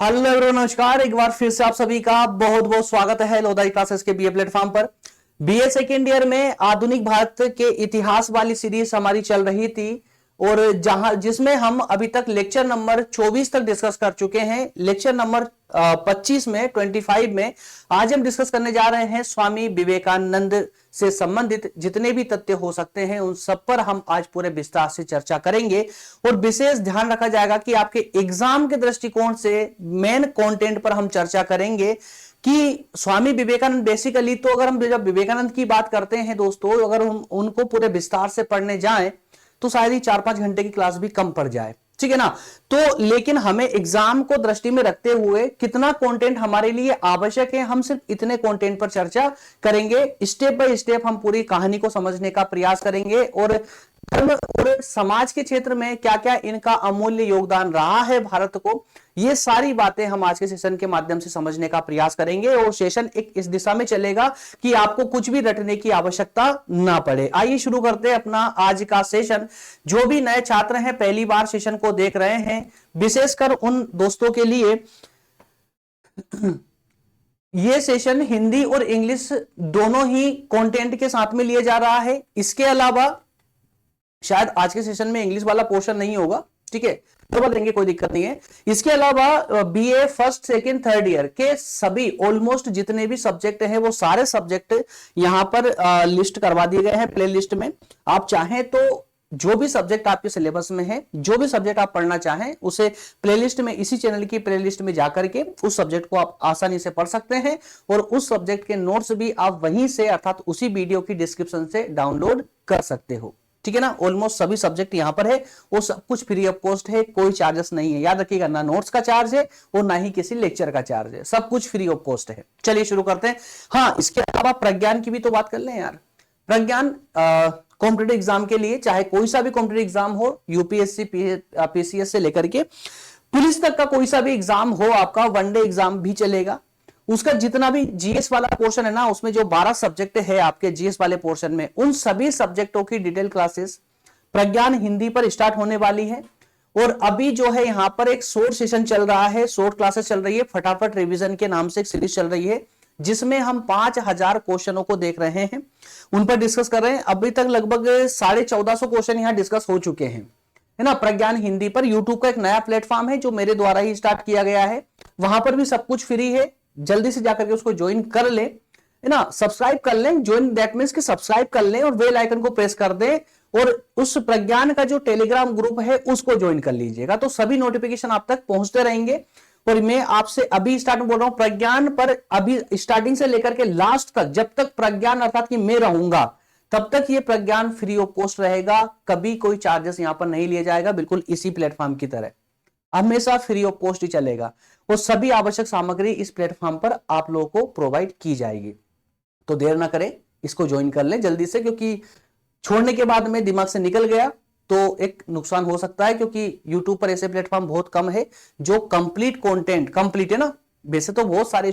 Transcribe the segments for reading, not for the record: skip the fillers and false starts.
Hello everyone, नमस्कार। एक बार फिर से आप सभी का बहुत बहुत स्वागत है लोधाई क्लासेस के बीए प्लेटफॉर्म पर। बीए सेकेंड ईयर में आधुनिक भारत के इतिहास वाली सीरीज हमारी चल रही थी और जिसमें हम अभी तक लेक्चर नंबर 24 तक डिस्कस कर चुके हैं। लेक्चर नंबर 25 में 25 में आज हम डिस्कस करने जा रहे हैं स्वामी विवेकानंद से संबंधित जितने भी तथ्य हो सकते हैं उन सब पर हम आज पूरे विस्तार से चर्चा करेंगे और विशेष ध्यान रखा जाएगा कि आपके एग्जाम के दृष्टिकोण से मेन कंटेंट पर हम चर्चा करेंगे कि स्वामी विवेकानंद बेसिकली तो अगर हम जब विवेकानंद की बात करते हैं दोस्तों, अगर हम उनको पूरे विस्तार से पढ़ने जाएं तो शायद ही 4-5 घंटे की क्लास भी कम पड़ जाए, ठीक है ना। तो लेकिन हमें एग्जाम को दृष्टि में रखते हुए कितना कंटेंट हमारे लिए आवश्यक है, हम सिर्फ इतने कंटेंट पर चर्चा करेंगे। स्टेप बाय स्टेप हम पूरी कहानी को समझने का प्रयास करेंगे और धर्म और समाज के क्षेत्र में क्या क्या इनका अमूल्य योगदान रहा है भारत को, ये सारी बातें हम आज के सेशन के माध्यम से समझने का प्रयास करेंगे। और सेशन एक इस दिशा में चलेगा कि आपको कुछ भी रटने की आवश्यकता ना पड़े। आइए शुरू करते हैं अपना आज का सेशन। जो भी नए छात्र हैं, पहली बार सेशन को देख रहे हैं, विशेषकर उन दोस्तों के लिए यह सेशन हिंदी और इंग्लिश दोनों ही कंटेंट के साथ में लिया जा रहा है। इसके अलावा शायद आज के सेशन में इंग्लिश वाला पोर्शन नहीं होगा, ठीक है, तो बदलेंगे, कोई दिक्कत नहीं है। इसके अलावा BA first second third year के सभी ऑलमोस्ट जितने भी सब्जेक्ट हैं वो सारे सब्जेक्ट यहां पर लिस्ट करवा दिए गए हैं प्ले लिस्ट में। आप चाहें तो जो भी सब्जेक्ट आपके सिलेबस में है, जो भी सब्जेक्ट आप पढ़ना चाहें, उसे प्लेलिस्ट में, इसी चैनल की प्लेलिस्ट में जाकर के उस सब्जेक्ट को आप आसानी से पढ़ सकते हैं और उस सब्जेक्ट के नोट्स भी आप वहीं से अर्थात उसी वीडियो की डिस्क्रिप्शन से डाउनलोड कर सकते हो, ठीक है ना। ऑलमोस्ट सभी सब्जेक्ट यहां पर है, वो सब कुछ फ्री ऑफ कॉस्ट है, कोई चार्जेस नहीं है। याद रखिएगा, ना नोट्स का चार्ज है और ना ही किसी लेक्चर का चार्ज है, सब कुछ फ्री ऑफ कॉस्ट है। चलिए शुरू करते हैं। हाँ, इसके अलावा प्रज्ञान की भी तो बात कर लें यार। प्रज्ञान कॉम्पिटिटिव एग्जाम के लिए, चाहे कोई सा भी कॉम्पिटिटिव एग्जाम हो, यूपीएससी पीसीएस से लेकर के पुलिस तक का कोई सा भी एग्जाम हो, आपका वनडे एग्जाम भी चलेगा। उसका जितना भी जीएस वाला पोर्शन है ना, उसमें जो 12 सब्जेक्ट है आपके जीएस वाले पोर्शन में, उन सभी सब्जेक्टों की डिटेल क्लासेस प्रज्ञान हिंदी पर स्टार्ट होने वाली है। और अभी जो है यहां पर एक शॉर्ट सेशन चल रहा है, शॉर्ट क्लासेस चल रही है, फटाफट रिवीजन के नाम से एक सीरीज चल रही है जिसमें हम 5000 क्वेश्चनों को देख रहे हैं, उन पर डिस्कस कर रहे हैं। अभी तक लगभग 1450 क्वेश्चन यहां डिस्कस हो चुके हैं, है ना। प्रज्ञान हिंदी पर यूट्यूब का एक नया प्लेटफॉर्म है जो मेरे द्वारा ही स्टार्ट किया गया है, वहां पर भी सब कुछ फ्री है। जल्दी से जाकर के उसको ज्वाइन कर लें, है ना, सब्सक्राइब कर लें। ज्वाइन दैट मींस कि सब्सक्राइब कर लें और बेल आइकन को प्रेस कर दें और उस प्रज्ञान का जो टेलीग्राम ग्रुप है उसको ज्वाइन कर लीजिएगा, तो सभी नोटिफिकेशन आप तक पहुंचते रहेंगे। और मैं आपसे अभी स्टार्ट बोल रहा हूं प्रज्ञान पर, अभी स्टार्टिंग से लेकर के लास्ट तक, जब तक प्रज्ञान अर्थात कि मैं रहूंगा तब तक ये प्रज्ञान फ्री ऑफ कॉस्ट रहेगा। कभी कोई चार्जेस यहां पर नहीं लिया जाएगा, बिल्कुल इसी प्लेटफॉर्म की तरह हमेशा फ्री ऑफ कॉस्ट ही चलेगा और सभी आवश्यक सामग्री इस प्लेटफॉर्म पर आप लोगों को प्रोवाइड की जाएगी। तो देर ना करें, इसको ज्वाइन कर लें जल्दी से, क्योंकि छोड़ने के बाद में दिमाग से निकल गया तो एक नुकसान हो सकता है, क्योंकि YouTube पर ऐसे प्लेटफॉर्म बहुत कम है जो कंप्लीट कंटेंट, कंप्लीट है ना, वैसे तो बहुत सारे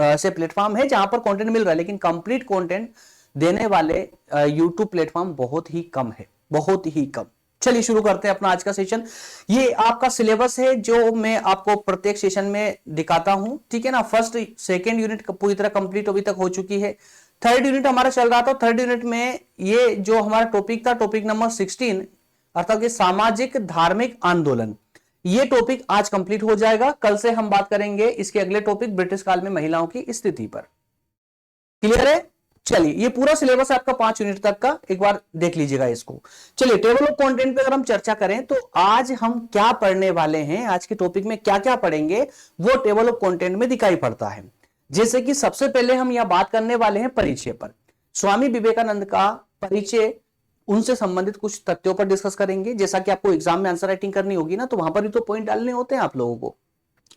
ऐसे प्लेटफॉर्म है जहां पर कंटेंट मिल रहा है, लेकिन कंप्लीट कंटेंट देने वाले YouTube प्लेटफॉर्म बहुत ही कम है, बहुत ही कम। चलिए शुरू करते हैं अपना आज का सेशन। ये आपका सिलेबस है जो मैं आपको प्रत्येक सेशन में दिखाता हूं, ठीक है ना। फर्स्ट सेकंड यूनिट पूरी तरह कंप्लीट अभी तक हो चुकी है। थर्ड यूनिट हमारा चल रहा था। थर्ड यूनिट में ये जो हमारा टॉपिक था, टॉपिक नंबर 16 अर्थात कि सामाजिक धार्मिक आंदोलन, ये टॉपिक आज कंप्लीट हो जाएगा। कल से हम बात करेंगे इसके अगले टॉपिक ब्रिटिश काल में महिलाओं की स्थिति पर। क्लियर है? चलिए, ये पूरा सिलेबस है आपका 5 यूनिट तक का, एक बार देख लीजिएगा इसको। चलिए, टेबल ऑफ कंटेंट पे अगर हम चर्चा करें तो आज हम क्या पढ़ने वाले हैं, आज के टॉपिक में क्या क्या पढ़ेंगे वो टेबल ऑफ कंटेंट में दिखाई पड़ता है। जैसे कि सबसे पहले हम यहां बात करने वाले हैं परिचय पर। स्वामी विवेकानंद का परिचय, उनसे संबंधित कुछ तथ्यों पर डिस्कस करेंगे। जैसा कि आपको एग्जाम में आंसर राइटिंग करनी होगी ना, तो वहां पर भी तो पॉइंट डालने होते हैं आप लोगों को,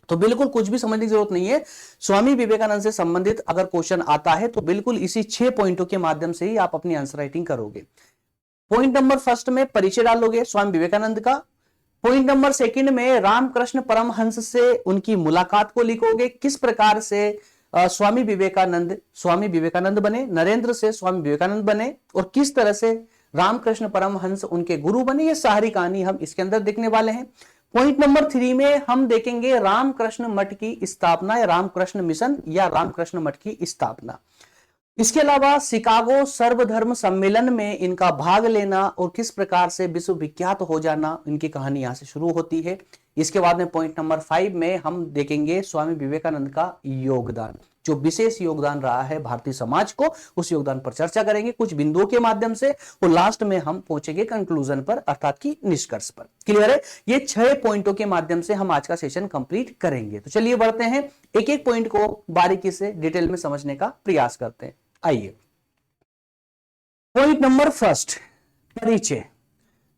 तो बिल्कुल कुछ भी समझने की जरूरत नहीं है। स्वामी विवेकानंद से संबंधित अगर क्वेश्चन आता है तो बिल्कुल इसी 6 पॉइंटों के माध्यम से ही आप अपनी आंसर राइटिंग करोगे। पॉइंट नंबर फर्स्ट में परिचय डालोगे स्वामी विवेकानंद का। पॉइंट नंबर सेकंड में रामकृष्ण परमहंस से उनकी मुलाकात को लिखोगे, किस प्रकार से स्वामी विवेकानंद बने, नरेंद्र से स्वामी विवेकानंद बने और किस तरह से रामकृष्ण परमहंस उनके गुरु बने। ये सारी कहानी हम इसके अंदर देखने वाले हैं। पॉइंट नंबर 3 में हम देखेंगे रामकृष्ण मठ की स्थापना या रामकृष्ण मिशन या रामकृष्ण मठ की स्थापना। इसके अलावा शिकागो सर्वधर्म सम्मेलन में इनका भाग लेना और किस प्रकार से विश्व विख्यात हो जाना, इनकी कहानी यहां से शुरू होती है। इसके बाद में पॉइंट नंबर 5 में हम देखेंगे स्वामी विवेकानंद का योगदान, जो विशेष योगदान रहा है भारतीय समाज को, उस योगदान पर चर्चा करेंगे कुछ बिंदुओं के माध्यम से, और लास्ट में हम पहुंचेंगे कंक्लूजन पर, अर्थात की निष्कर्ष पर। क्लियर है? ये 6 पॉइंटों के माध्यम से हम आज का सेशन कंप्लीट करेंगे। तो चलिए बढ़ते हैं, एक एक पॉइंट को बारीकी से डिटेल में समझने का प्रयास करते हैं। आइए, पॉइंट नंबर फर्स्ट, परिचय।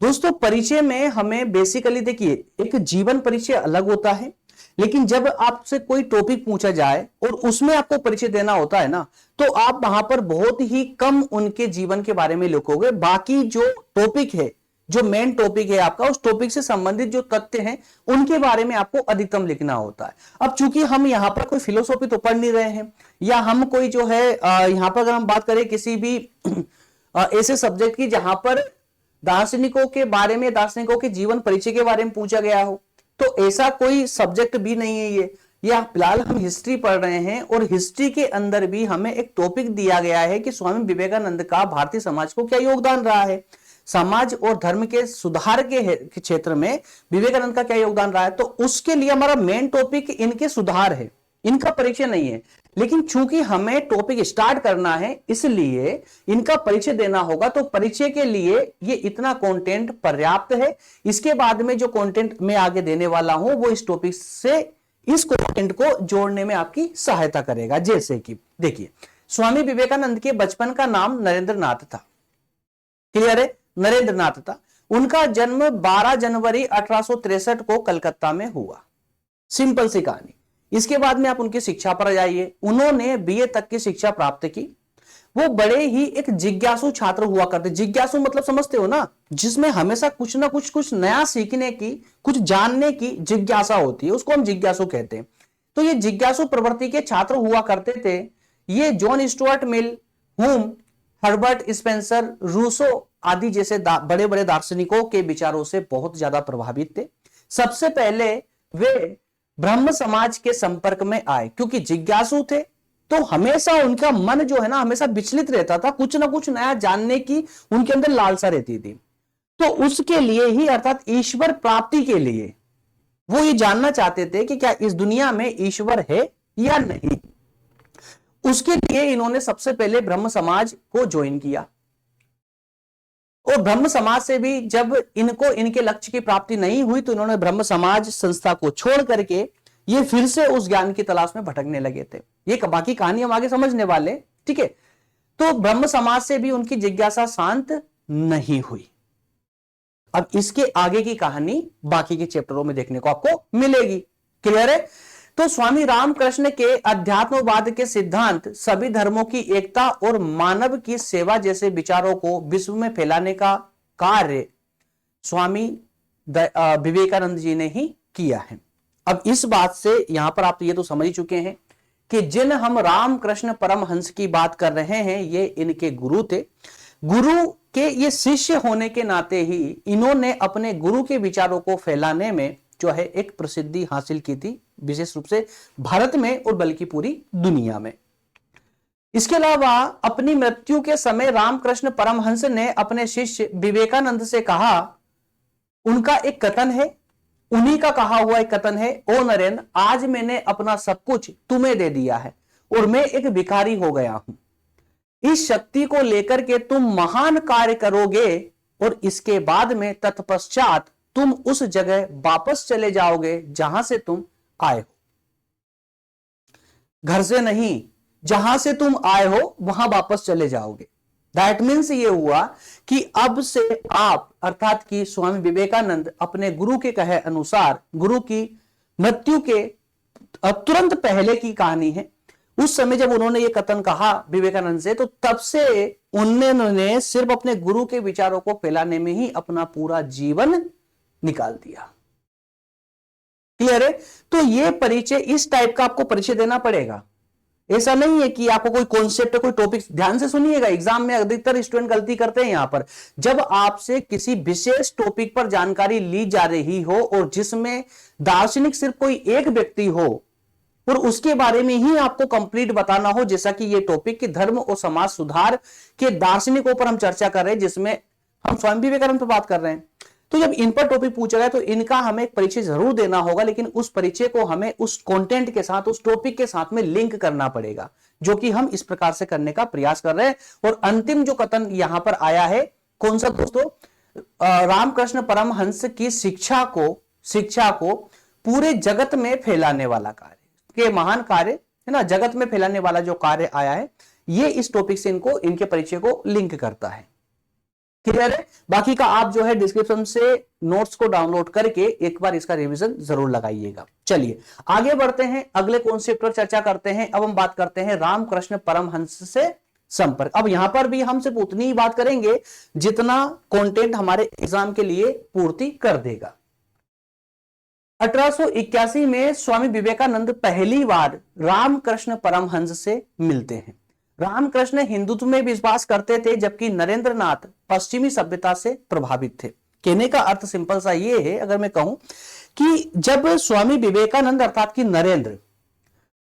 दोस्तों, परिचय में हमें बेसिकली देखिए, एक जीवन परिचय अलग होता है, लेकिन जब आपसे कोई टॉपिक पूछा जाए और उसमें आपको परिचय देना होता है ना, तो आप वहां पर बहुत ही कम उनके जीवन के बारे में लिखोगे। बाकी जो टॉपिक है, जो मेन टॉपिक है आपका, उस टॉपिक से संबंधित जो तथ्य हैं उनके बारे में आपको अधिकतम लिखना होता है। अब चूंकि हम यहां पर कोई फिलोसॉफी तो पढ़ नहीं रहे हैं, या हम कोई जो है यहां पर अगर हम बात करें किसी भी ऐसे सब्जेक्ट की जहां पर दार्शनिकों के बारे में, दार्शनिकों के जीवन परिचय के बारे में पूछा गया हो, तो ऐसा कोई सब्जेक्ट भी नहीं है ये। या फिलहाल हम हिस्ट्री पढ़ रहे हैं और हिस्ट्री के अंदर भी हमें एक टॉपिक दिया गया है कि स्वामी विवेकानंद का भारतीय समाज को क्या योगदान रहा है, समाज और धर्म के सुधार के क्षेत्र में विवेकानंद का क्या योगदान रहा है। तो उसके लिए हमारा मेन टॉपिक इनके सुधार है, इनका परिचय नहीं है। लेकिन चूंकि हमें टॉपिक स्टार्ट करना है, इसलिए इनका परिचय देना होगा। तो परिचय के लिए ये इतना कंटेंट पर्याप्त है। इसके बाद में जो कंटेंट मैं आगे देने वाला हूं, वो इस टॉपिक से इस कंटेंट को जोड़ने में आपकी सहायता करेगा। जैसे कि देखिए, स्वामी विवेकानंद के बचपन का नाम नरेंद्र नाथ था। क्लियर है? नरेंद्र नाथ था। उनका जन्म 12 जनवरी 1863 को कलकत्ता में हुआ। सिंपल सी कहानी। इसके बाद में आप उनकी शिक्षा पर जाइए। उन्होंने बीए तक की शिक्षा प्राप्त की। वो बड़े ही एक जिज्ञासु छात्र हुआ करते। जिज्ञासु मतलब समझते हो ना, जिसमें हमेशा कुछ ना कुछ नया सीखने की, कुछ जानने की जिज्ञासा होती है, उसको हम जिज्ञासु कहते हैं। तो ये जिज्ञासु प्रवृत्ति के छात्र हुआ करते थे। ये जॉन स्टुअर्ट मिल, हुम, हर्बर्ट स्पेंसर, रूसो आदि जैसे बड़े बड़े दार्शनिकों के विचारों से बहुत ज्यादा प्रभावित थे। सबसे पहले वे ब्रह्म समाज के संपर्क में आए। क्योंकि जिज्ञासु थे तो हमेशा उनका मन जो है ना, हमेशा विचलित रहता था, कुछ ना कुछ नया जानने की उनके अंदर लालसा रहती थी। तो उसके लिए ही, अर्थात ईश्वर प्राप्ति के लिए, वो ये जानना चाहते थे कि क्या इस दुनिया में ईश्वर है या नहीं। उसके लिए इन्होंने सबसे पहले ब्रह्म समाज को ज्वाइन किया। और ब्रह्म समाज से भी जब इनको इनके लक्ष्य की प्राप्ति नहीं हुई, तो इन्होंने ब्रह्म समाज संस्था को छोड़ करके ये फिर से उस ज्ञान की तलाश में भटकने लगे थे। ये बाकी कहानी हम आगे समझने वाले, ठीक है। तो ब्रह्म समाज से भी उनकी जिज्ञासा शांत नहीं हुई। अब इसके आगे की कहानी बाकी के चैप्टरों में देखने को आपको मिलेगी। क्लियर है? तो स्वामी रामकृष्ण के अध्यात्मवाद के सिद्धांत सभी धर्मों की एकता और मानव की सेवा जैसे विचारों को विश्व में फैलाने का कार्य स्वामी विवेकानंद जी ने ही किया है। अब इस बात से यहां पर आप ये तो समझ ही चुके हैं कि जिन हम रामकृष्ण परमहंस की बात कर रहे हैं, ये इनके गुरु थे। गुरु के ये शिष्य होने के नाते ही इन्होंने अपने गुरु के विचारों को फैलाने में जो है एक प्रसिद्धि हासिल की थी, विशेष रूप से भारत में और बल्कि पूरी दुनिया में। इसके अलावा अपनी मृत्यु के समय रामकृष्ण परमहंस ने अपने शिष्य विवेकानंद से कहा, उनका एक कथन है, उन्हीं का कहा हुआ एक कथन है, ओ नरेंद्र, आज मैंने अपना सब कुछ तुम्हें दे दिया है और मैं एक भिखारी हो गया हूं। इस शक्ति को लेकर के तुम महान कार्य करोगे और इसके बाद में तत्पश्चात तुम उस जगह वापस चले जाओगे जहां से तुम आए हो। घर से नहीं, जहां से तुम आए हो वहां वापस चले जाओगे। दैट मीन्स ये हुआ कि अब से आप, अर्थात कि स्वामी विवेकानंद अपने गुरु के कहे अनुसार, गुरु की मृत्यु के तुरंत पहले की कहानी है। उस समय जब उन्होंने ये कथन कहा विवेकानंद से, तो तब से उन्होंने सिर्फ अपने गुरु के विचारों को फैलाने में ही अपना पूरा जीवन निकाल दिया। क्लियर है? तो ये परिचय, इस टाइप का आपको परिचय देना पड़ेगा। ऐसा नहीं है कि आपको कोई कॉन्सेप्ट, कोई टॉपिक, ध्यान से सुनिएगा, एग्जाम में अधिकतर स्टूडेंट गलती करते हैं यहां पर। जब आपसे किसी विशेष टॉपिक पर जानकारी ली जा रही हो और जिसमें दार्शनिक सिर्फ कोई एक व्यक्ति हो और उसके बारे में ही आपको कंप्लीट बताना हो, जैसा कि ये टॉपिक कि धर्म और समाज सुधार के दार्शनिकों पर हम चर्चा कर रहे हैं, जिसमें हम स्वामी विवेकानंद पर बात कर रहे हैं, तो जब इन पर टॉपिक पूछा गया तो इनका हमें एक परिचय जरूर देना होगा, लेकिन उस परिचय को हमें उस कंटेंट के साथ, उस टॉपिक के साथ में लिंक करना पड़ेगा, जो कि हम इस प्रकार से करने का प्रयास कर रहे हैं। और अंतिम जो कथन यहां पर आया है, कौन सा दोस्तों? रामकृष्ण परमहंस की शिक्षा को पूरे जगत में फैलाने वाला कार्य, के महान कार्य है ना, जगत में फैलाने वाला जो कार्य आया है, ये इस टॉपिक से इनके परिचय को लिंक करता है। क्लियर है? बाकी का आप जो है डिस्क्रिप्शन से नोट्स को डाउनलोड करके एक बार इसका रिवीजन जरूर लगाइएगा। चलिए आगे बढ़ते हैं, अगले कॉन्सेप्ट पर चर्चा करते हैं। अब हम बात करते हैं रामकृष्ण परमहंस से संपर्क। अब यहां पर भी हम सिर्फ उतनी ही बात करेंगे जितना कंटेंट हमारे एग्जाम के लिए पूर्ति कर देगा। 1881 में स्वामी विवेकानंद पहली बार रामकृष्ण परमहंस से मिलते हैं। रामकृष्ण हिंदुत्व में विश्वास करते थे, जबकि नरेंद्रनाथ पश्चिमी सभ्यता से प्रभावित थे। कहने का अर्थ सिंपल सा ये है, अगर मैं कहूं कि जब स्वामी विवेकानंद अर्थात कि नरेंद्र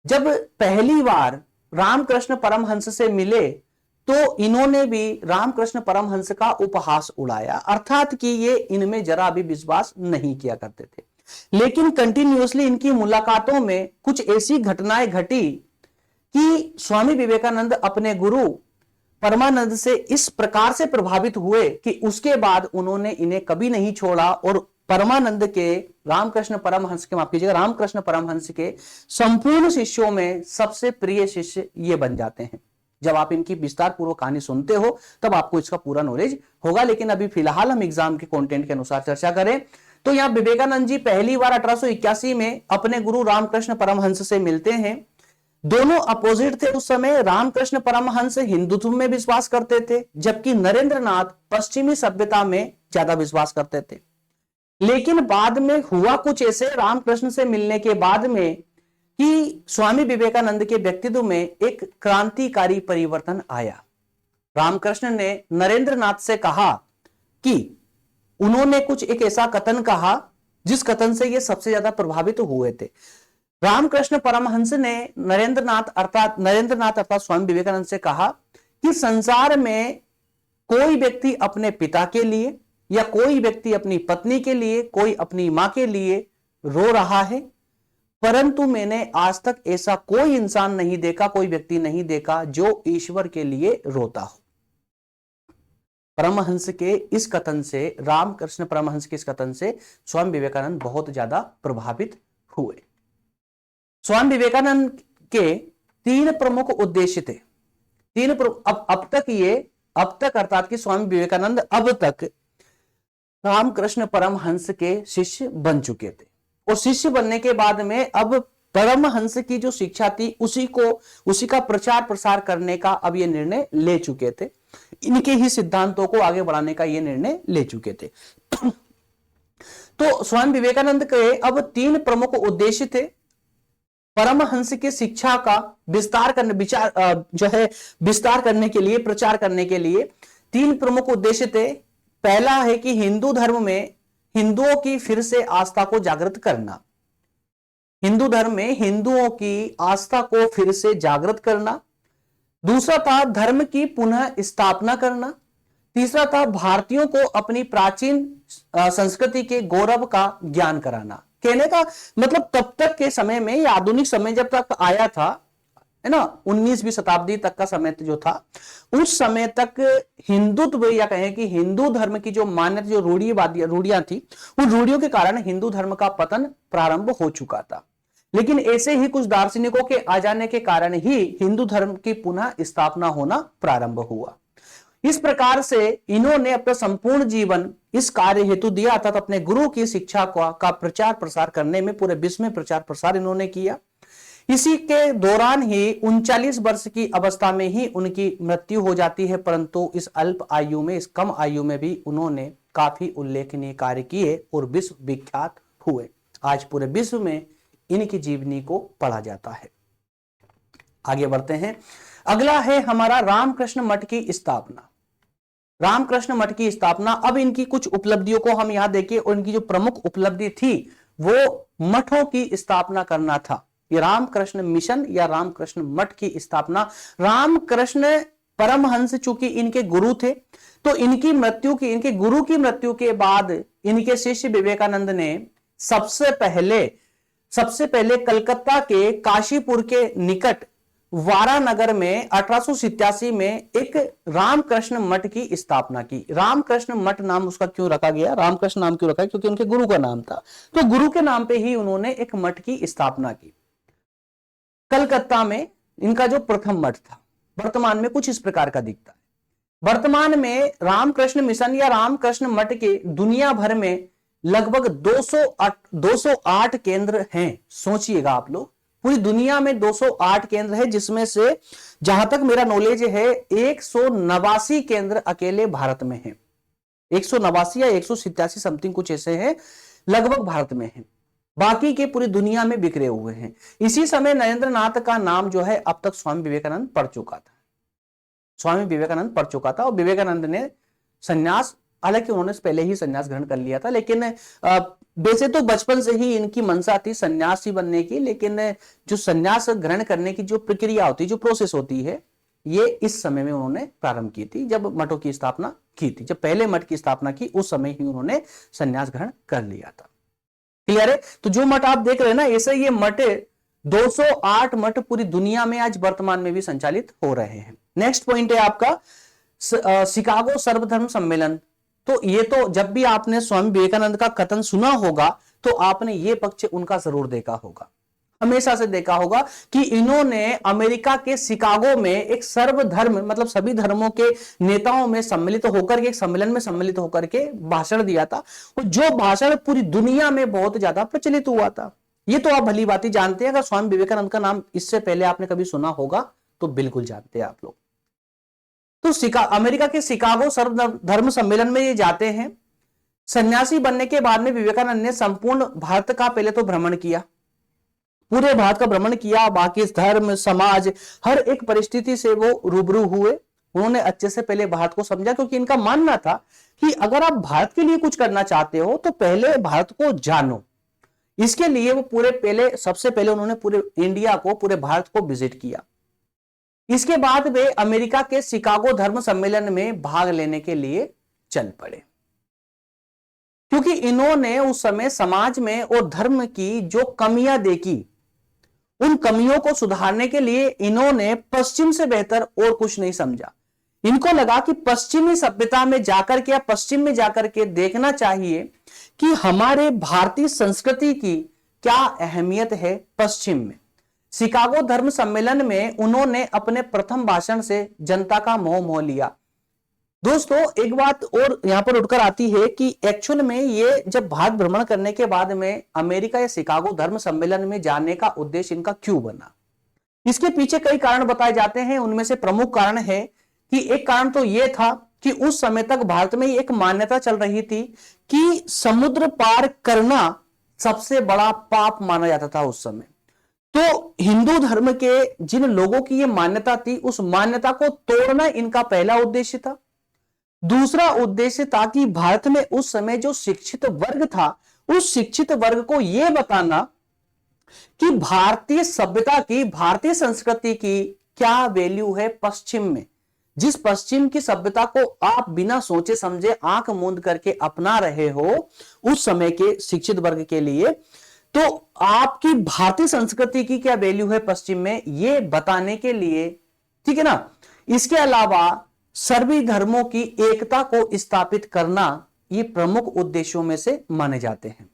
जब पहली बार रामकृष्ण परमहंस से मिले, तो इन्होंने भी रामकृष्ण परमहंस का उपहास उड़ाया, अर्थात कि ये इनमें जरा भी विश्वास नहीं किया करते थे। लेकिन कंटिन्यूअसली इनकी मुलाकातों में कुछ ऐसी घटनाएं घटी कि स्वामी विवेकानंद अपने गुरु परमानंद से इस प्रकार से प्रभावित हुए कि उसके बाद उन्होंने इन्हें कभी नहीं छोड़ा और परमानंद के, रामकृष्ण परमहंस के, माफ कीजिएगा, रामकृष्ण परमहंस के संपूर्ण शिष्यों में सबसे प्रिय शिष्य ये बन जाते हैं। जब आप इनकी विस्तार पूर्वक कहानी सुनते हो तब आपको इसका पूरा नॉलेज होगा, लेकिन अभी फिलहाल हम एग्जाम के कंटेंट के अनुसार चर्चा करें तो यहां विवेकानंद जी पहली बार 1881 में अपने गुरु रामकृष्ण परमहंस से मिलते हैं। दोनों अपोजिट थे उस समय। रामकृष्ण परमहंस हिंदुत्व में विश्वास करते थे, जबकि नरेंद्रनाथ पश्चिमी सभ्यता में ज्यादा विश्वास करते थे। लेकिन बाद में हुआ कुछ ऐसे रामकृष्ण से मिलने के बाद में कि स्वामी विवेकानंद के व्यक्तित्व में एक क्रांतिकारी परिवर्तन आया। रामकृष्ण ने नरेंद्रनाथ से कहा कि उन्होंने कुछ एक ऐसा कथन कहा जिस कथन से ये सबसे ज्यादा प्रभावित हुए थे। रामकृष्ण परमहंस ने नरेंद्रनाथ अर्थात स्वामी विवेकानंद से कहा कि संसार में कोई व्यक्ति अपने पिता के लिए या कोई व्यक्ति अपनी पत्नी के लिए, कोई अपनी मां के लिए रो रहा है, परंतु मैंने आज तक ऐसा कोई इंसान नहीं देखा, कोई व्यक्ति नहीं देखा जो ईश्वर के लिए रोता हो। परमहंस के इस कथन से, रामकृष्ण परमहंस के इस कथन से स्वामी विवेकानंद बहुत ज्यादा प्रभावित हुए। स्वामी विवेकानंद के तीन प्रमुख उद्देश्य थे। अब तक अर्थात कि स्वामी विवेकानंद अब तक रामकृष्ण परमहंस के शिष्य बन चुके थे और शिष्य बनने के बाद में अब परमहंस की जो शिक्षा थी उसी का प्रचार प्रसार करने का अब ये निर्णय ले चुके थे। इनके ही सिद्धांतों को आगे बढ़ाने का ये निर्णय ले चुके थे। तो स्वामी विवेकानंद के अब तीन प्रमुख उद्देश्य थे। परमहंस की शिक्षा का विस्तार करने के लिए, प्रचार करने के लिए तीन प्रमुख उद्देश्य थे। पहला है कि हिंदू धर्म में हिंदुओं की फिर से आस्था को जागृत करना। हिंदू धर्म में हिंदुओं की आस्था को फिर से जागृत करना। दूसरा था धर्म की पुनः स्थापना करना। तीसरा था भारतीयों को अपनी प्राचीन संस्कृति के गौरव का ज्ञान कराना। कहने का मतलब तब तक के समय में, या आधुनिक समय जब तक आया था, है ना, 19वीं शताब्दी तक का समय जो था, उस समय तक हिंदुत्व या कहें कि हिंदू धर्म की जो मान्यता, जो रूढ़ियां थी, उन रूढ़ियों के कारण हिंदू धर्म का पतन प्रारंभ हो चुका था। लेकिन ऐसे ही कुछ दार्शनिकों के आ जाने के कारण ही हिंदू धर्म की पुनः स्थापना होना प्रारंभ हुआ। इस प्रकार से इन्होंने अपना संपूर्ण जीवन इस कार्य हेतु दिया, अर्थात अपने गुरु की शिक्षा का प्रचार प्रसार करने में पूरे विश्व में प्रचार प्रसार इन्होंने किया। इसी के दौरान ही 39 वर्ष की अवस्था में ही उनकी मृत्यु हो जाती है, परंतु इस अल्प आयु में, इस कम आयु में भी उन्होंने काफी उल्लेखनीय कार्य किए और विश्व विख्यात हुए। आज पूरे विश्व में इनकी जीवनी को पढ़ा जाता है। आगे बढ़ते हैं। अगला है हमारा रामकृष्ण मठ की स्थापना। रामकृष्ण मठ की स्थापना, अब इनकी कुछ उपलब्धियों को हम यहां देखिए, और इनकी जो प्रमुख उपलब्धि थी वो मठों की स्थापना करना था। ये रामकृष्ण मिशन या रामकृष्ण मठ की स्थापना। रामकृष्ण परमहंस चूंकि इनके गुरु थे, तो इनके गुरु की मृत्यु के बाद इनके शिष्य विवेकानंद ने सबसे पहले कलकत्ता के काशीपुर के निकट वारानगर में 1887 में एक रामकृष्ण मठ की स्थापना की। रामकृष्ण मठ नाम उसका क्यों रखा गया, रामकृष्ण नाम क्यों रखा, क्योंकि उनके गुरु का नाम था, तो गुरु के नाम पे ही उन्होंने एक मठ की स्थापना की। कलकत्ता में इनका जो प्रथम मठ था, वर्तमान में कुछ इस प्रकार का दिखता है। वर्तमान में रामकृष्ण मिशन या रामकृष्ण मठ के दुनिया भर में लगभग 208 केंद्र हैं। सोचिएगा आप लोग, पूरी दुनिया में 208 केंद्र है, जिसमें से जहां तक मेरा नॉलेज है 189 केंद्र अकेले भारत में है। 189 या 187 समथिंग कुछ ऐसे हैं, लगभग भारत में है, बाकी के पूरी दुनिया में बिखरे हुए हैं। इसी समय नरेंद्र नाथ का नाम जो है अब तक स्वामी विवेकानंद पढ़ चुका था। स्वामी विवेकानंद पढ़ चुका था, और विवेकानंद ने संन्यास, हालांकि उन्होंने पहले ही संन्यास ग्रहण कर लिया था, लेकिन वैसे तो बचपन से ही इनकी मंशा थी सन्यासी बनने की, लेकिन जो सन्यास ग्रहण करने की जो प्रक्रिया होती है, जो प्रोसेस होती है, ये इस समय में उन्होंने प्रारंभ की थी, जब मठों की स्थापना की थी। जब पहले मठ की स्थापना की उस समय ही उन्होंने सन्यास ग्रहण कर लिया था। क्लियर है? तो जो मठ आप देख रहे हैं ना, ऐसे ये मठ 208 मठ पूरी दुनिया में आज वर्तमान में भी संचालित हो रहे हैं। नेक्स्ट पॉइंट है आपका शिकागो सर्वधर्म सम्मेलन। तो ये तो जब भी आपने स्वामी विवेकानंद का कथन सुना होगा तो आपने ये पक्ष उनका जरूर देखा होगा, हमेशा से देखा होगा कि इन्होंने अमेरिका के शिकागो में एक सर्वधर्म, मतलब सभी धर्मों के नेताओं में सम्मिलित होकर के, एक सम्मेलन में सम्मिलित होकर के भाषण दिया था, और जो भाषण पूरी दुनिया में बहुत ज्यादा प्रचलित हुआ था। ये तो आप भली बात ही जानते हैं, अगर स्वामी विवेकानंद का नाम इससे पहले आपने कभी सुना होगा तो बिल्कुल जानते हैं आप लोग। तो अमेरिका के शिकागो सर्वधर्म सम्मेलन में ये जाते हैं। सन्यासी बनने के बाद में विवेकानंद ने संपूर्ण भारत का पहले तो भ्रमण किया, पूरे भारत का भ्रमण किया, बाकी धर्म समाज हर एक परिस्थिति से वो रूबरू हुए। उन्होंने अच्छे से पहले भारत को समझा, क्योंकि इनका मानना था कि अगर आप भारत के लिए कुछ करना चाहते हो तो पहले भारत को जानो। इसके लिए वो सबसे पहले उन्होंने पूरे इंडिया को, पूरे भारत को विजिट किया। इसके बाद वे अमेरिका के शिकागो धर्म सम्मेलन में भाग लेने के लिए चल पड़े, क्योंकि इन्होंने उस समय समाज में और धर्म की जो कमियां देखी, उन कमियों को सुधारने के लिए इन्होंने पश्चिम से बेहतर और कुछ नहीं समझा। इनको लगा कि पश्चिमी सभ्यता में जाकर के या पश्चिम में जाकर के देखना चाहिए कि हमारे भारतीय संस्कृति की क्या अहमियत है पश्चिम में। शिकागो धर्म सम्मेलन में उन्होंने अपने प्रथम भाषण से जनता का मोह लिया। दोस्तों एक बात और यहां पर उठकर आती है कि एक्चुअल में ये जब भारत भ्रमण करने के बाद में अमेरिका या शिकागो धर्म सम्मेलन में जाने का उद्देश्य इनका क्यों बना, इसके पीछे कई कारण बताए जाते हैं। उनमें से प्रमुख कारण है कि एक कारण तो यह था कि उस समय तक भारत में एक मान्यता चल रही थी कि समुद्र पार करना सबसे बड़ा पाप माना जाता था उस समय। तो हिंदू धर्म के जिन लोगों की यह मान्यता थी, उस मान्यता को तोड़ना इनका पहला उद्देश्य था। दूसरा उद्देश्य था कि भारत में उस समय जो शिक्षित वर्ग था, उस शिक्षित वर्ग को यह बताना कि भारतीय सभ्यता की, भारतीय संस्कृति की क्या वैल्यू है पश्चिम में। जिस पश्चिम की सभ्यता को आप बिना सोचे समझे आंख मूंद करके अपना रहे हो, उस समय के शिक्षित वर्ग के लिए, तो आपकी भारतीय संस्कृति की क्या वैल्यू है पश्चिम में, यह बताने के लिए, ठीक है ना। इसके अलावा सभी धर्मों की एकता को स्थापित करना, ये प्रमुख उद्देश्यों में से माने जाते हैं।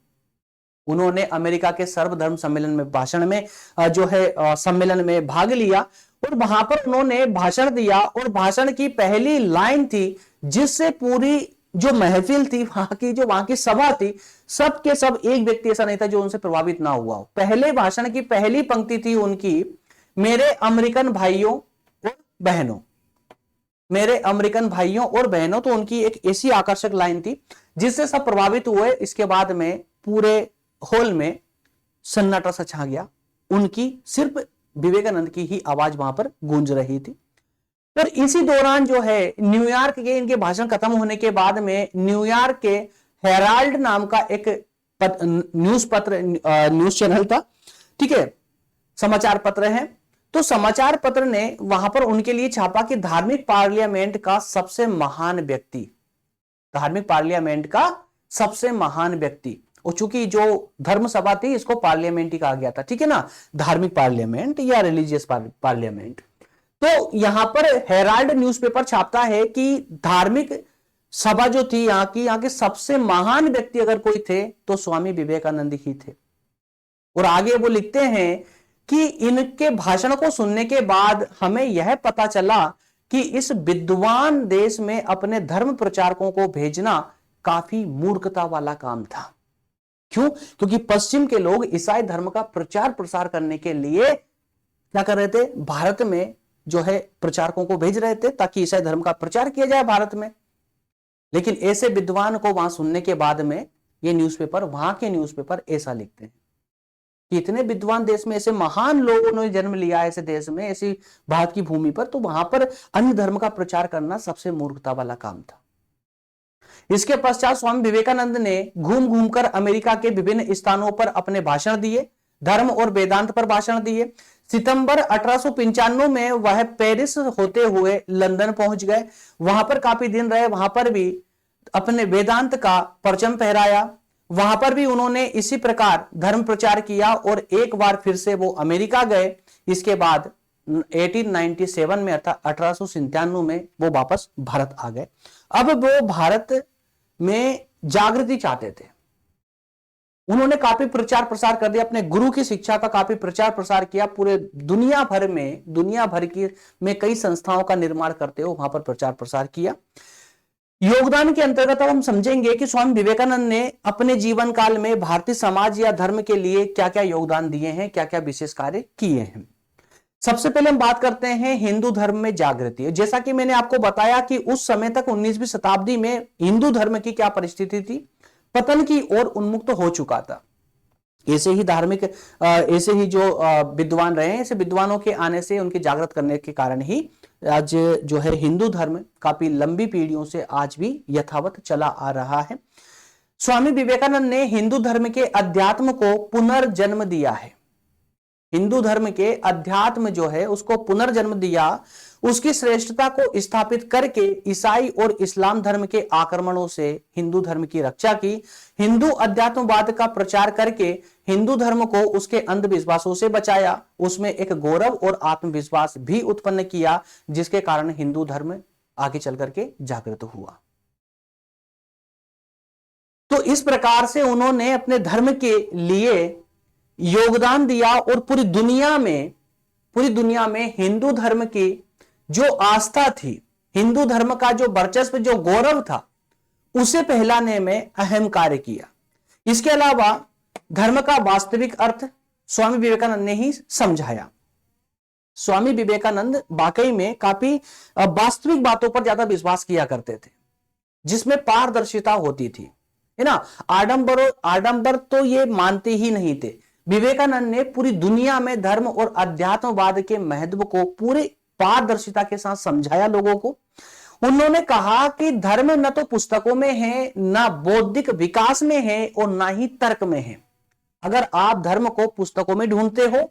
उन्होंने अमेरिका के सर्वधर्म सम्मेलन में भाषण में जो है सम्मेलन में भाग लिया, और वहां पर उन्होंने भाषण दिया, और भाषण की पहली लाइन थी जिससे पूरी जो महफिल थी, वहां की सभा थी, सब के सब, एक व्यक्ति ऐसा नहीं था जो उनसे प्रभावित ना हुआ हो। पहले भाषण की पहली पंक्ति थी उनकी, मेरे अमेरिकन भाइयों और बहनों, मेरे अमेरिकन भाइयों और बहनों। तो उनकी एक ऐसी आकर्षक लाइन थी जिससे सब प्रभावित हुए। इसके बाद में पूरे हॉल में सन्नाटा सा छा गया। उनकी सिर्फ विवेकानंद की ही आवाज वहां पर गूंज रही थी। और इसी दौरान जो है न्यूयॉर्क के इनके भाषण खत्म होने के बाद में न्यूयॉर्क के हेराल्ड नाम का एक न्यूज चैनल था, ठीक है, समाचार पत्र है। तो समाचार पत्र ने वहां पर उनके लिए छापा कि धार्मिक पार्लियामेंट का सबसे महान व्यक्ति, धार्मिक पार्लियामेंट का सबसे महान व्यक्ति, और चूंकि जो धर्म सभा थी इसको पार्लियामेंट ही कहा गया था, ठीक है ना, धार्मिक पार्लियामेंट या रिलीजियस पार्लियामेंट। तो यहां पर हेराल्ड न्यूज़पेपर छापता है कि धार्मिक सभा जो थी यहाँ के सबसे महान व्यक्ति अगर कोई थे तो स्वामी विवेकानंद ही थे। और आगे वो लिखते हैं कि इनके भाषण को सुनने के बाद हमें यह पता चला कि इस विद्वान देश में अपने धर्म प्रचारकों को भेजना काफी मूर्खता वाला काम था। क्यों? क्योंकि पश्चिम के लोग ईसाई धर्म का प्रचार प्रसार करने के लिए क्या कर रहे थे, भारत में जो है प्रचारकों को भेज रहे थे ताकि ईसाई धर्म का प्रचार किया जाए भारत में। लेकिन ऐसे विद्वान को वहां सुनने के बाद में ये न्यूज़पेपर, वहां के न्यूज़पेपर ऐसा लिखते हैं कि इतने विद्वान देश में, ऐसे महान लोगों ने जन्म लिया ऐसे देश में, ऐसी भारत की भूमि पर, तो वहां पर अन्य धर्म का प्रचार करना सबसे मूर्खता वाला काम था। इसके पश्चात स्वामी विवेकानंद ने घूम घूमकर अमेरिका के विभिन्न स्थानों पर अपने भाषण दिए, धर्म और वेदांत पर भाषण दिए। सितंबर 1895 में वह पेरिस होते हुए लंदन पहुंच गए, वहां पर काफी दिन रहे, वहां पर भी अपने वेदांत का परचम फहराया, वहां पर भी उन्होंने इसी प्रकार धर्म प्रचार किया और एक बार फिर से वो अमेरिका गए। इसके बाद 1897 में अर्थात 1897 में वो वापस भारत आ गए। अब वो भारत में जागृति चाहते थे, उन्होंने काफी प्रचार प्रसार कर दिया, अपने गुरु की शिक्षा का काफी प्रचार प्रसार किया, पूरे दुनिया भर की में कई संस्थाओं का निर्माण करते हो वहां पर प्रचार प्रसार किया। योगदान के अंतर्गत अब हम समझेंगे कि स्वामी विवेकानंद ने अपने जीवन काल में भारतीय समाज या धर्म के लिए क्या क्या योगदान दिए हैं, क्या क्या विशेष कार्य किए हैं। सबसे पहले हम बात करते हैं हिंदू धर्म में जागृति। जैसा कि मैंने आपको बताया कि उस समय तक 19वीं शताब्दी में हिंदू धर्म की क्या परिस्थिति थी, पतन की ओर उन्मुक्त हो चुका था। ऐसे ही जो विद्वान रहे हैं, ऐसे विद्वानों के आने से, उनके जागृत करने के कारण ही आज जो है हिंदू धर्म काफी लंबी पीढ़ियों से आज भी यथावत चला आ रहा है। स्वामी विवेकानंद ने हिंदू धर्म के अध्यात्म को पुनर्जन्म दिया है। हिंदू धर्म के अध्यात्म जो है उसको पुनर्जन्म दिया, उसकी श्रेष्ठता को स्थापित करके ईसाई और इस्लाम धर्म के आक्रमणों से हिंदू धर्म की रक्षा की, हिंदू अध्यात्मवाद का प्रचार करके हिंदू धर्म को उसके अंधविश्वासों से बचाया, उसमें एक गौरव और आत्मविश्वास भी उत्पन्न किया, जिसके कारण हिंदू धर्म आगे चल करके जागृत हुआ। तो इस प्रकार से उन्होंने अपने धर्म के लिए योगदान दिया और पूरी दुनिया में हिंदू धर्म की जो आस्था थी, हिंदू धर्म का जो वर्चस्व, जो गौरव था, उसे फैलाने में अहम कार्य किया। इसके अलावा धर्म का वास्तविक अर्थ स्वामी विवेकानंद ने ही समझाया। स्वामी विवेकानंद वाकई में काफी वास्तविक बातों पर ज्यादा विश्वास किया करते थे, जिसमें पारदर्शिता होती थी, है ना। आडंबर तो ये मानते ही नहीं थे। विवेकानंद ने पूरी दुनिया में धर्म और अध्यात्मवाद के महत्व को पूरे पारदर्शिता के साथ समझाया लोगों को। उन्होंने कहा कि धर्म न तो पुस्तकों में है, ना बौद्धिक विकास में है और ना ही तर्क में है। अगर आप धर्म को पुस्तकों में ढूंढते हो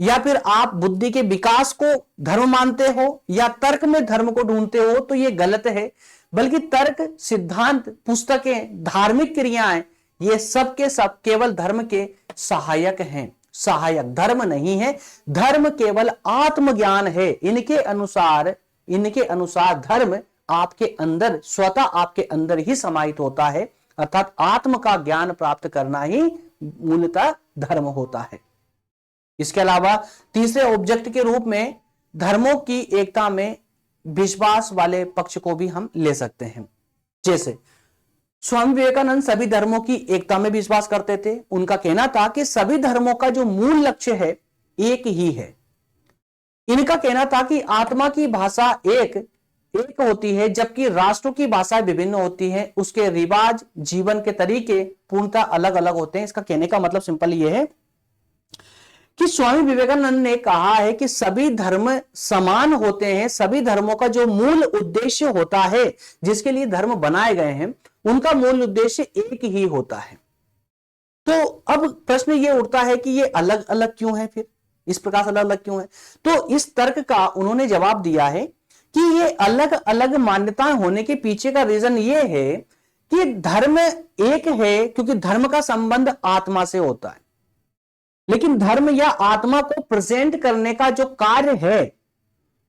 या फिर आप बुद्धि के विकास को धर्म मानते हो या तर्क में धर्म को ढूंढते हो तो यह गलत है। बल्कि तर्क, सिद्धांत, पुस्तकें, धार्मिक क्रियाएं, ये सब के सब केवल धर्म के सहायक हैं, सहायक धर्म नहीं है। धर्म केवल आत्मज्ञान है। इनके अनुसार धर्म आपके अंदर, स्वतः आपके अंदर ही समाहित होता है, अर्थात आत्म का ज्ञान प्राप्त करना ही मूलतः धर्म होता है। इसके अलावा तीसरे ऑब्जेक्ट के रूप में धर्मों की एकता में विश्वास वाले पक्ष को भी हम ले सकते हैं। जैसे स्वामी विवेकानंद सभी धर्मों की एकता में विश्वास करते थे। उनका कहना था कि सभी धर्मों का जो मूल लक्ष्य है एक ही है। इनका कहना था कि आत्मा की भाषा एक होती है, जबकि राष्ट्रों की भाषाएं विभिन्न होती हैं, उसके रिवाज, जीवन के तरीके पूर्णतः अलग अलग होते हैं। इसका कहने का मतलब सिंपल ये है कि स्वामी विवेकानंद ने कहा है कि सभी धर्म समान होते हैं, सभी धर्मों का जो मूल उद्देश्य होता है, जिसके लिए धर्म बनाए गए हैं, उनका मूल उद्देश्य एक ही होता है। तो अब प्रश्न ये उठता है कि ये अलग अलग क्यों है, फिर इस प्रकार से अलग अलग क्यों है? तो इस तर्क का उन्होंने जवाब दिया है कि ये अलग अलग मान्यताएं होने के पीछे का रीजन ये है कि धर्म एक है, क्योंकि धर्म का संबंध आत्मा से होता है, लेकिन धर्म या आत्मा को प्रेजेंट करने का जो कार्य है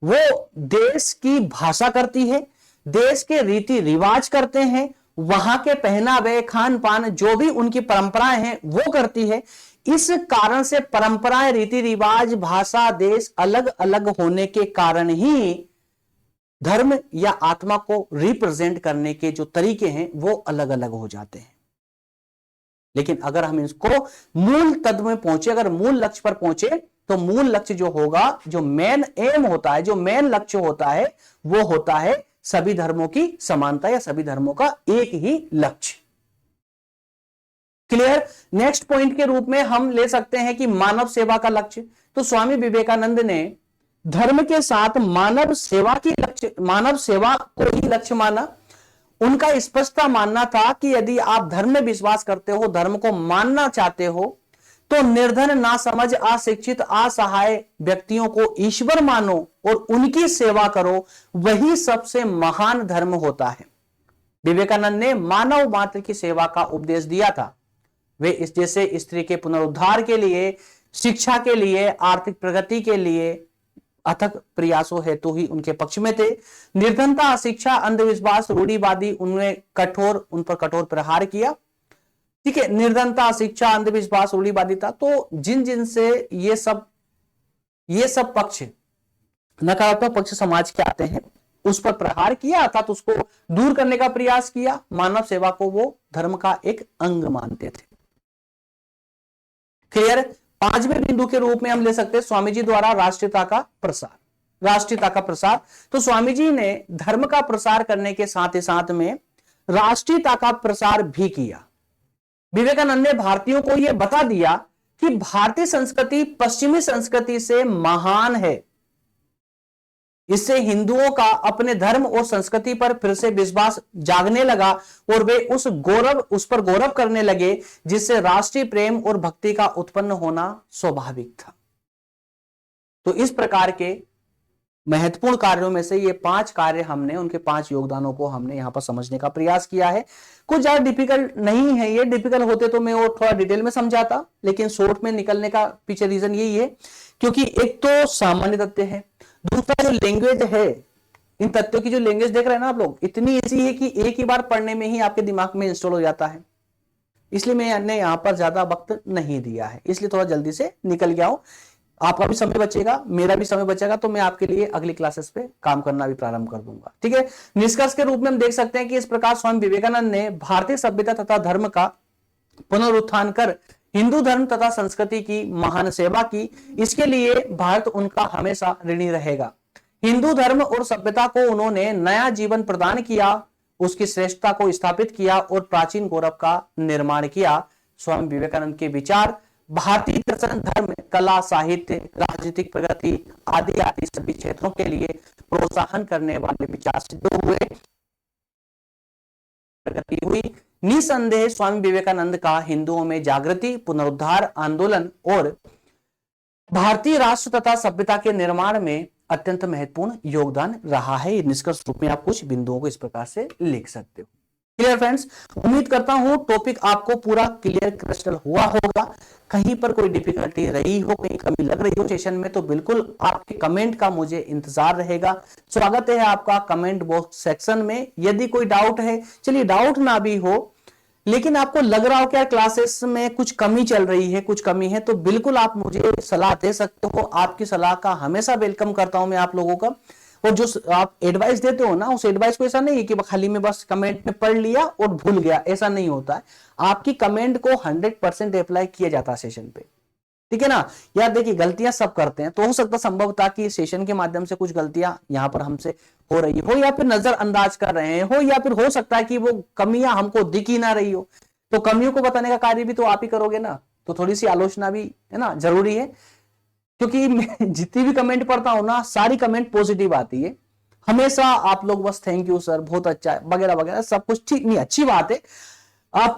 वो देश की भाषा करती है, देश के रीति रिवाज करते हैं, वहां के पहनावे, खान पान, जो भी उनकी परंपराएं हैं वो करती है। इस कारण से परंपराएं, रीति रिवाज, भाषा, देश अलग अलग होने के कारण ही धर्म या आत्मा को रिप्रेजेंट करने के जो तरीके हैं वो अलग अलग हो जाते हैं। लेकिन अगर हम इसको मूल तत्व में पहुंचे, अगर मूल लक्ष्य पर पहुंचे, तो मूल लक्ष्य जो होगा, जो मेन एम होता है, जो मेन लक्ष्य होता है, वो होता है सभी धर्मों की समानता या सभी धर्मों का एक ही लक्ष्य। क्लियर? नेक्स्ट पॉइंट के रूप में हम ले सकते हैं कि मानव सेवा का लक्ष्य। तो स्वामी विवेकानंद ने धर्म के साथ मानव सेवा को ही लक्ष्य माना। उनका स्पष्टता मानना था कि यदि आप धर्म में विश्वास करते हो, धर्म को मानना चाहते हो, तो निर्धन, नासमझ, अशिक्षित, असहाय व्यक्तियों को ईश्वर मानो और उनकी सेवा करो, वही सबसे महान धर्म होता है। विवेकानंद ने मानव मात्र की सेवा का उपदेश दिया था। वे इस जैसे स्त्री के पुनरुद्धार के लिए, शिक्षा के लिए, आर्थिक प्रगति के लिए अथक प्रयासों हेतु ही उनके पक्ष में थे। निर्धनता, अशिक्षा, अंधविश्वास, रूढ़िवादी उन पर कठोर प्रहार किया। ठीक है, निर्धनता, शिक्षा, अंधविश्वास, रूढ़िवादी था, तो जिन से ये सब पक्ष, नकारात्मक पक्ष समाज के आते हैं, उस पर प्रहार किया, अर्थात उसको दूर करने का प्रयास किया। मानव सेवा को वो धर्म का एक अंग मानते थे। क्लियर? पांचवें बिंदु के रूप में हम ले सकते हैं स्वामी जी द्वारा राष्ट्रीयता का प्रसार। तो स्वामी जी ने धर्म का प्रसार करने के साथ ही साथ में राष्ट्रीयता का प्रसार भी किया। विवेकानंद ने भारतीयों को यह बता दिया कि भारतीय संस्कृति पश्चिमी संस्कृति से महान है। इससे हिंदुओं का अपने धर्म और संस्कृति पर फिर से विश्वास जागने लगा और वे उस पर गौरव करने लगे, जिससे राष्ट्रीय प्रेम और भक्ति का उत्पन्न होना स्वाभाविक था। तो इस प्रकार के महत्वपूर्ण कार्यों में से ये 5 कार्य हमने, उनके 5 योगदानों को हमने यहां पर समझने का प्रयास किया है। कुछ ज्यादा डिफिकल्ट नहीं है ये, डिफिकल्ट होते तो मैं और थोड़ा डिटेल में समझाता, लेकिन शॉर्ट में निकलने का पीछे रीजन यही है क्योंकि एक तो सामान्य तथ्य है, दूसरा जो लैंग्वेज है, इन तथ्यों की जो लैंग्वेज देख रहे हैं ना आप लोग, इतनी ईजी है कि एक ही बार पढ़ने में ही आपके दिमाग में इंस्टॉल हो जाता है। इसलिए मैंने यहां पर ज्यादा वक्त नहीं दिया है, इसलिए थोड़ा जल्दी से निकल गया हूं। आपका भी समय बचेगा, मेरा भी समय बचेगा, तो मैं आपके लिए अगली क्लासेस पे काम करना भी प्रारंभ कर दूंगा। ठीक है, निष्कर्ष के रूप में हम देख सकते हैं कि इस प्रकार स्वामी विवेकानंद ने भारतीय सभ्यता तथा धर्म का पुनरुत्थान कर हिंदू धर्म तथा संस्कृति की महान सेवा की। इसके लिए भारत उनका हमेशा ऋणी रहेगा। हिंदू धर्म और सभ्यता को उन्होंने नया जीवन प्रदान किया, उसकी श्रेष्ठता को स्थापित किया और प्राचीन गौरव का निर्माण किया। स्वामी विवेकानंद के विचार भारतीय दर्शन, धर्म, कला, साहित्य, राजनीतिक प्रगति आदि सभी क्षेत्रों के लिए प्रोत्साहन करने वाले विचार सिद्ध हुए, प्रगति हुई। निसंदेह स्वामी विवेकानंद का हिंदुओं में जागृति, पुनरुद्धार आंदोलन और भारतीय राष्ट्र तथा सभ्यता के निर्माण में अत्यंत महत्वपूर्ण योगदान रहा है। निष्कर्ष रूप में आप कुछ बिंदुओं को इस प्रकार से लिख सकते हो। Clear friends? उम्मीद करता हूं टॉपिक आपको पूरा क्लियर क्रिस्टल हुआ होगा। कहीं पर कोई डिफिकल्टी रही हो, कहीं कमी लग रही हो सेशन में, तो बिल्कुल आपके कमेंट का मुझे इंतजार रहेगा। स्वागत है आपका कमेंट बॉक्स सेक्शन में। यदि कोई डाउट है, चलिए डाउट ना भी हो, लेकिन आपको लग रहा हो कि यार क्लासेस में कुछ कमी चल रही है, कुछ कमी है, तो बिल्कुल आप मुझे सलाह दे सकते हो। आपकी सलाह का हमेशा वेलकम करता हूं मैं आप लोगों का। और जो आप एडवाइस देते हो ना, उस एडवाइस को ऐसा नहीं है कि खाली में बस कमेंट में पढ़ लिया और भूल गया, ऐसा नहीं होता है। आपकी कमेंट को 100% अप्लाई किया जाता है सेशन पे। ठीक है ना यार? देखिए गलतियां सब करते हैं, तो हो सकता संभवता कि सेशन के माध्यम से कुछ गलतियां यहां पर हमसे हो रही हो, या फिर नजरअंदाज कर रहे हो, या फिर हो सकता है कि वो कमियां हमको दिख ही ना रही हो। तो कमियों को बताने का कार्य भी तो आप ही करोगे ना, तो थोड़ी सी आलोचना भी है ना जरूरी है। क्योंकि मैं जितनी भी कमेंट पढ़ता हूं ना, सारी कमेंट पॉजिटिव आती है हमेशा। आप लोग बस थैंक यू सर, बहुत अच्छा है वगैरह वगैरह, सब कुछ ठीक नहीं, अच्छी बात है। आप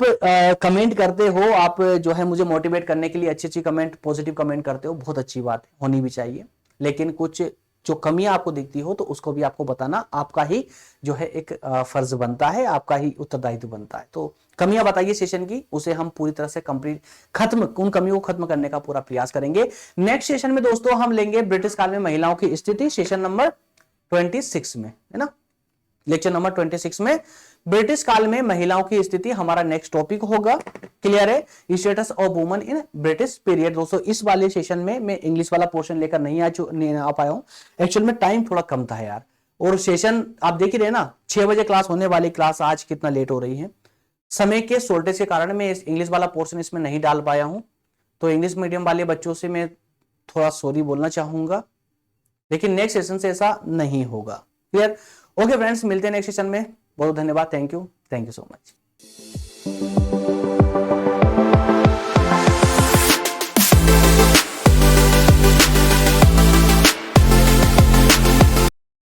कमेंट करते हो, आप जो है मुझे मोटिवेट करने के लिए अच्छी अच्छी कमेंट, पॉजिटिव कमेंट करते हो, बहुत अच्छी बात है, होनी भी चाहिए। लेकिन कुछ जो कमियां आपको दिखती हो तो उसको भी आपको बताना आपका ही जो है एक फर्ज बनता है, आपका ही उत्तरदायित्व बनता है। तो कमियां बताइए सेशन की, उसे हम पूरी तरह से कंप्लीट खत्म, उन कमियों को खत्म करने का पूरा प्रयास करेंगे। नेक्स्ट सेशन में दोस्तों हम लेंगे ब्रिटिश काल में महिलाओं की स्थिति, सेशन नंबर 26 में, है ना, लेक्चर नंबर 26 में ब्रिटिश काल में महिलाओं की स्थिति हमारा नेक्स्ट टॉपिक होगा। क्लियर है, status of women in British period. दोस्तों इस वाले सेशन में मैं इंग्लिश वाला पोर्शन लेकर नहीं आ पाया हूं, एक्चुअल में टाइम थोड़ा कम था यार। और सेशन आप देख ही रहे ना, 6 बजे क्लास होने वाली क्लास आज कितना लेट हो रही है, समय के शॉर्टेज के कारण मैं इंग्लिश वाला पोर्शन इसमें नहीं डाल पाया हूं। तो इंग्लिश मीडियम वाले बच्चों से मैं थोड़ा सॉरी बोलना चाहूंगा, लेकिन नेक्स्ट सेशन से ऐसा नहीं होगा। क्लियर, ओके फ्रेंड्स, मिलते हैं नेक्स्ट सेशन में। बहुत धन्यवाद, थैंक यू सो मच।